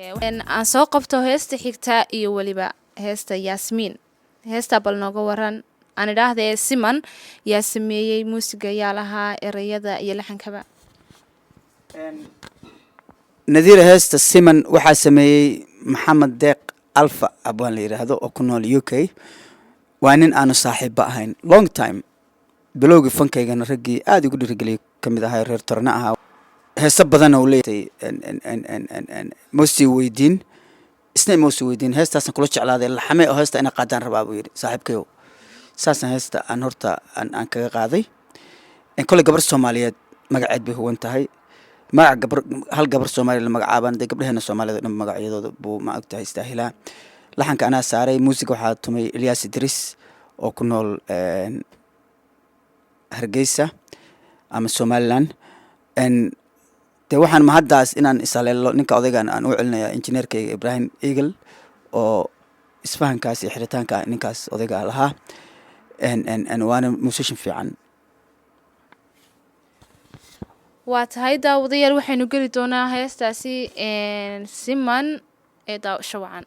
aan soo qabto heesta xigta iyo waliba heesta Yasmin. Heesta bal nooga waran aan idhaahdee Siman yaa sameeyay muusiga yaa lahaa erayada iyo laxankaba. nadiira heesta Siman waxaa sameeyay Maxamed Deeq Alfa abaan la yiraahdo oo ku nool UK. waa nin aanu saaxiib ahayn long time bilowgii fankaygana raggii aad ugu dhiirigeliyay kamid ahaa reer Torna ahaa. heesa badan oo leeyahay موسي ويدين isna موسي ويدين heestaasna kula jeclaaday la xamay oo heesta ina qaadaan rabaa buu yiri saaxiibkayo saasna heesta aan horta aan kaga qaaday in kale gabar Soomaaliyeed magaceed bay huwan tahay magac gabar hal gabar Soomaali la magacaaban day gabdhaheena Soomaaliyeed dhan magacyadooda buu ma ogtahay istaahilaa laxanka ana saaray muusiga waxa tumay Ilyas Idris oo ku nool Hargeysa ama Somaliland de waxaan ma haddaas inaan isaleelo ninka odaygan aan u celinayaa injineerkayga Ibrahim Eagle oo isfahankaas iyo xiritaanka ninkaas odayga lahaa waana musician fiican. waa tahay daawadayaal waxaynu geli doonaa heestaasi Siman ee daawasho wacan.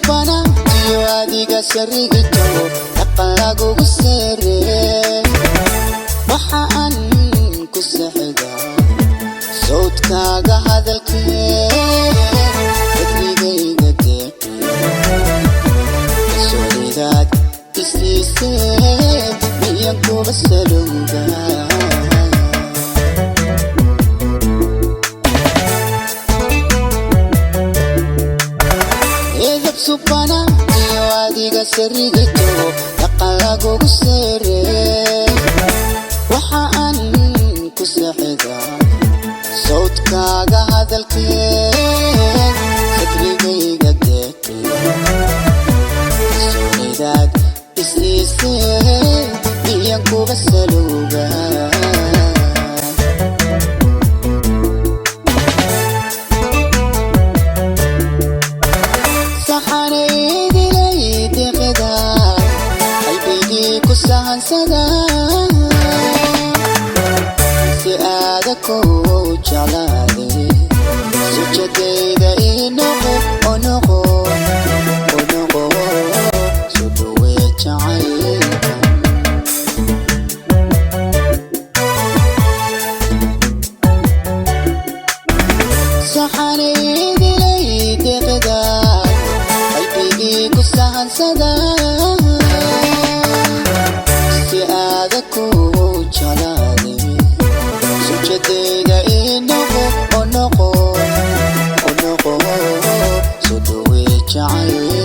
subana adiga sarigito aqalagu sare waxa aan ku saxida صوتكاga hadalkee digayga solidaad isisee miyan ku basaluga subana adiga sarigito aqalagu sare waxa aan ku saxida صوتكاga hadalkee digayga solidaad isisee miyan ku basaluga sada si aadako jalade sujadayda inoqo onoqo suduwe jacayka saxanaydiilay deqda qalbigii ku sahansada jalade sujadayda inoqo onoqo suduwe jacayka